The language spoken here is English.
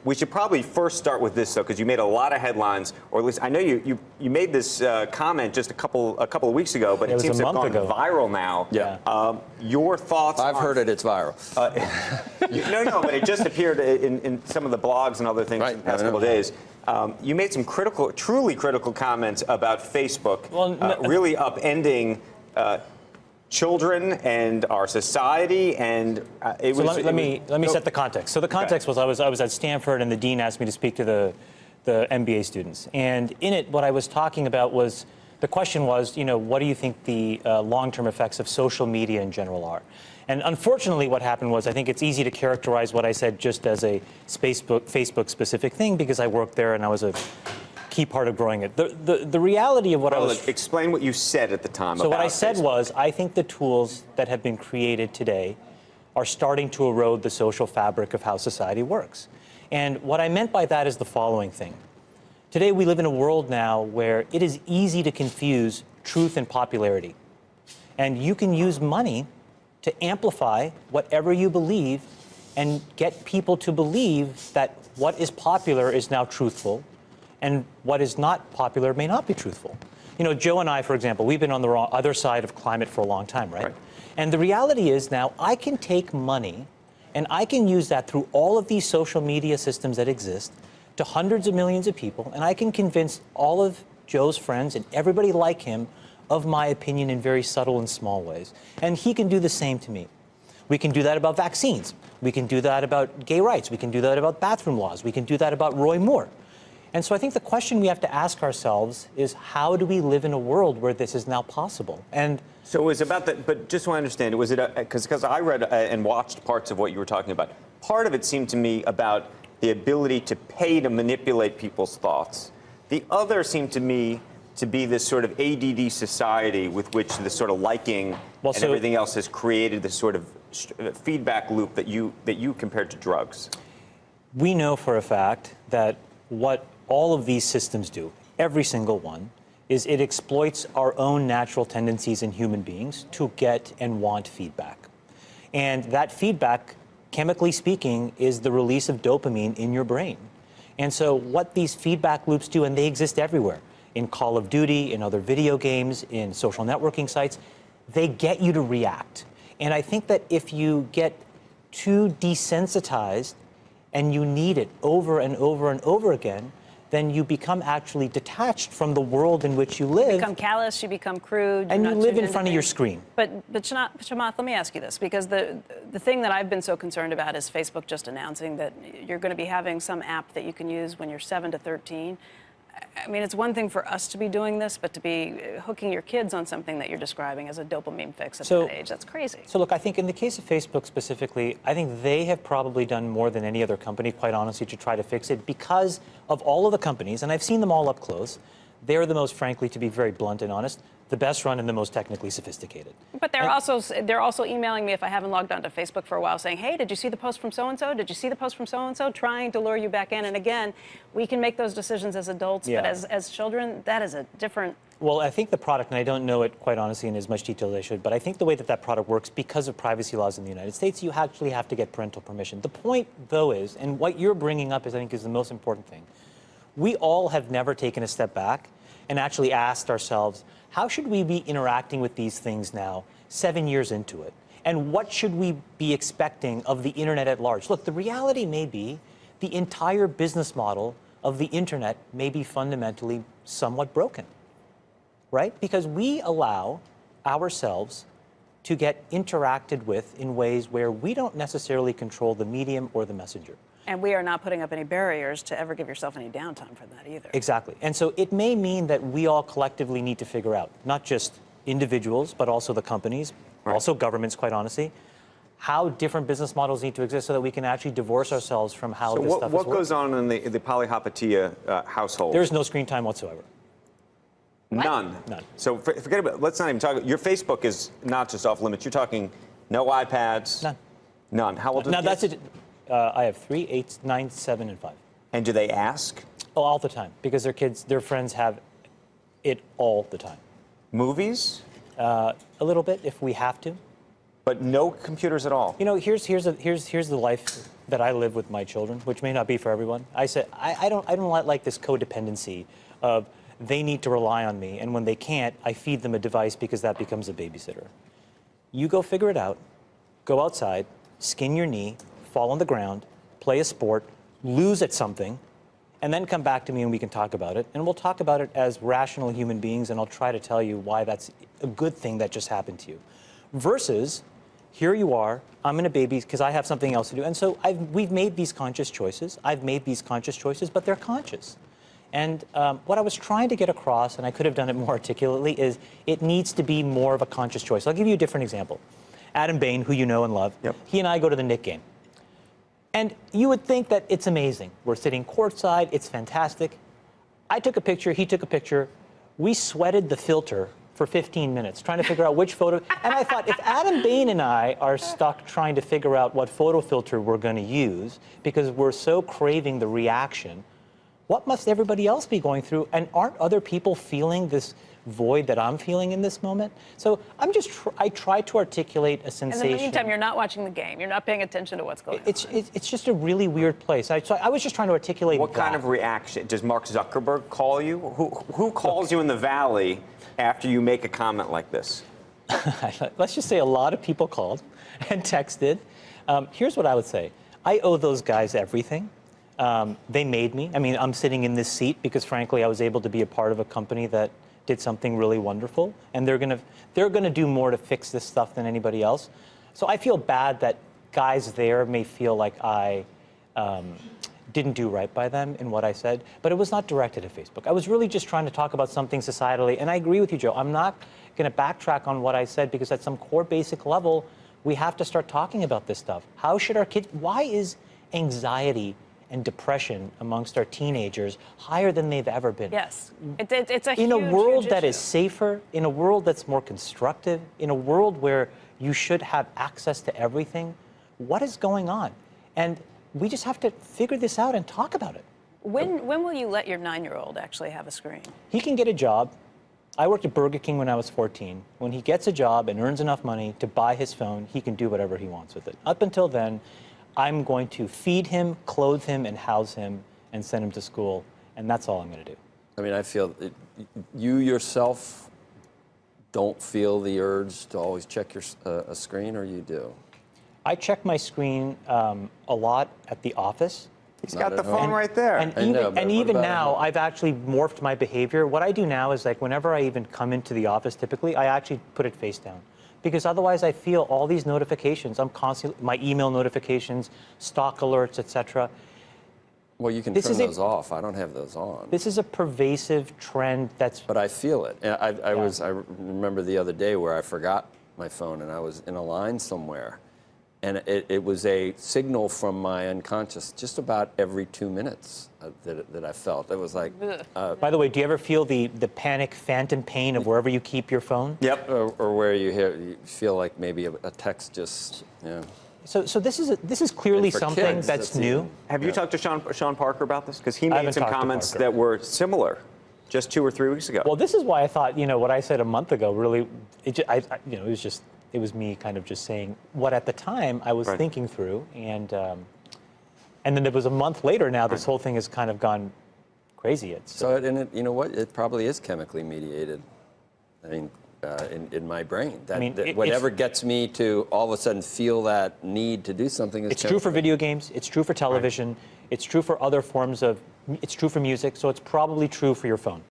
We should probably first start with this, though, because you made a lot of headlines, or at least I know you made this comment just a couple of weeks ago, but it seems to have gone viral now. Yeah. Your thoughts? I've heard it. It's viral. No, but it just appeared in some of the blogs and other things in the past couple of days. You made some truly critical comments about Facebook, really upending children and our society, and it was. Let me set the context. So the context was I was at Stanford, and the dean asked me to speak to the MBA students, and in it, what I was talking about was the question was, what do you think the long-term effects of social media in general are? And unfortunately, what happened was I think it's easy to characterize what I said just as a Facebook-specific thing because I worked there and I was a key part of growing it. The reality of what I was... Explain what you said at the time. So what I said was, I think the tools that have been created today are starting to erode the social fabric of how society works. And what I meant by that is the following thing. Today we live in a world now where it is easy to confuse truth and popularity. And you can use money to amplify whatever you believe and get people to believe that what is popular is now truthful and what is not popular may not be truthful. Joe and I, for example, we've been on the other side of climate for a long time, right? And the reality is now I can take money and I can use that through all of these social media systems that exist to hundreds of millions of people, and I can convince all of Joe's friends and everybody like him of my opinion in very subtle and small ways. And he can do the same to me. We can do that about vaccines. We can do that about gay rights. We can do that about bathroom laws. We can do that about Roy Moore. And so I think the question we have to ask ourselves is, how do we live in a world where this is now possible? And so it was about that, but just so I understand, was it because I read and watched parts of what you were talking about. Part of it seemed to me about the ability to pay to manipulate people's thoughts. The other seemed to me to be this sort of ADD society with which this sort of liking and everything else has created this sort of feedback loop that you compared to drugs. We know for a fact that what all of these systems do, every single one, is it exploits our own natural tendencies in human beings to get and want feedback. And that feedback, chemically speaking, is the release of dopamine in your brain. And so what these feedback loops do, and they exist everywhere, in Call of Duty, in other video games, in social networking sites, they get you to react. And I think that if you get too desensitized and you need it over and over and over again, then you become actually detached from the world in which you live. You become callous, you become crude. And you live in front of your screen. But Chamath, let me ask you this, because the thing that I've been so concerned about is Facebook just announcing that you're going to be having some app that you can use when you're 7 to 13. I mean, it's one thing for us to be doing this, but to be hooking your kids on something that you're describing as a dopamine fix at that age, that's crazy. So look, I think in the case of Facebook specifically, I think they have probably done more than any other company, quite honestly, to try to fix it because of all of the companies, and I've seen them all up close. They're the most, frankly, to be very blunt and honest, the best run and the most technically sophisticated. But they're also emailing me if I haven't logged onto Facebook for a while saying, hey, did you see the post from so-and-so? Did you see the post from so-and-so? Trying to lure you back in. And again, we can make those decisions as adults, but as children, that is a different... Well, I think the product, and I don't know it quite honestly in as much detail as I should, but I think the way that product works, because of privacy laws in the United States, you actually have to get parental permission. The point, though, is, and what you're bringing up is, I think, is the most important thing. We all have never taken a step back and actually asked ourselves, how should we be interacting with these things now, 7 years into it? And what should we be expecting of the internet at large? Look, the reality may be the entire business model of the internet may be fundamentally somewhat broken, right? Because we allow ourselves to get interacted with in ways where we don't necessarily control the medium or the messenger. And we are not putting up any barriers to ever give yourself any downtime for that either. Exactly. And so it may mean that we all collectively need to figure out, not just individuals, but also the companies, also governments, quite honestly, how different business models need to exist so that we can actually divorce ourselves from how this stuff is what goes on in the Palihapitiya household? There's no screen time whatsoever. None? None. So forget about it. Let's not even talk. Your Facebook is not just off limits. You're talking no iPads? None. None. How old are Now, the kids? that's it. I have 3, 8, 9, 7, and 5. And do they ask? Oh, all the time, because their friends have it all the time. Movies? A little bit, if we have to. but no computers at all. You know, here's the life that I live with my children, which may not be for everyone. I said I don't like this codependency of they need to rely on me, and when they can't, I feed them a device because that becomes a babysitter. You go figure it out. Go outside, skin your knee, fall on the ground, play a sport, lose at something, and then come back to me and we can talk about it. And we'll talk about it as rational human beings, and I'll try to tell you why that's a good thing that just happened to you. Versus, here you are, I'm in a baby because I have something else to do. And so we've made these conscious choices. I've made these conscious choices, but they're conscious. And what I was trying to get across, and I could have done it more articulately, is it needs to be more of a conscious choice. I'll give you a different example. Adam Bain, who you know and love, he and I go to the Knick game. And you would think that it's amazing. We're sitting courtside, it's fantastic. I took a picture, he took a picture. We sweated the filter for 15 minutes trying to figure out which photo. And I thought, if Adam Bain and I are stuck trying to figure out what photo filter we're going to use because we're so craving the reaction, what must everybody else be going through? And aren't other people feeling this void that I'm feeling in this moment? So I try to articulate a sensation. In the meantime, you're not watching the game. You're not paying attention to what's going on. It's just a really weird place. So I was just trying to articulate What kind of reaction? Does Mark Zuckerberg call you? Who calls you in the Valley after you make a comment like this? Let's just say a lot of people called and texted. Here's what I would say. I owe those guys everything. They made me. I mean, I'm sitting in this seat because, frankly, I was able to be a part of a company that did something really wonderful, and they're gonna do more to fix this stuff than anybody else. So I feel bad that guys there may feel like I didn't do right by them in what I said, but it was not directed at Facebook. I was really just trying to talk about something societally, and I agree with you, Joe. I'm not gonna backtrack on what I said because at some core basic level, we have to start talking about this stuff. How should our kids, why is anxiety and depression amongst our teenagers higher than they've ever been? Yes, it's a in a huge, world huge that issue. is safer, in a world that's more constructive, in a world where you should have access to everything, what is going on? And we just have to figure this out and talk about it. When will you let your 9-year-old actually have a screen? He can get a job. I worked at Burger King when I was 14. When he gets a job and earns enough money to buy his phone, he can do whatever he wants with it. Up until then, I'm going to feed him, clothe him, and house him, and send him to school, and that's all I'm going to do. I mean, I feel you yourself don't feel the urge to always check your a screen, or you do? I check my screen a lot at the office. He's got the phone right there. And I know, but what even about now, him? I've actually morphed my behavior. What I do now is, like, whenever I even come into the office, typically, I actually put it face down. Because otherwise I feel all these notifications. I'm constantly, my email notifications, stock alerts, etc. Well, you can turn those off. I don't have those on. This is a pervasive trend that's... But I feel it. I remember the other day where I forgot my phone and I was in a line somewhere. And it was a signal from my unconscious just about every 2 minutes that I felt. It was like... By the way, do you ever feel the panic phantom pain of wherever you keep your phone? Yep. Or where you feel like maybe a text just... Yeah. So this is clearly And for something kids, that's that's new. even- Have you talked to Sean Parker about this? Because he I made haven't some talked to comments Parker. that were similar just 2 or 3 weeks ago. Well, this is why I thought, what I said a month ago really, it was me kind of just saying what at the time I was thinking through, and then there was a month later. Now this whole thing has kind of gone crazy. You know what? It probably is chemically mediated. I mean, in my brain, whatever gets me to all of a sudden feel that need to do something is. It's true for video games. It's true for television. It's true for other forms of. It's true for music. So it's probably true for your phone.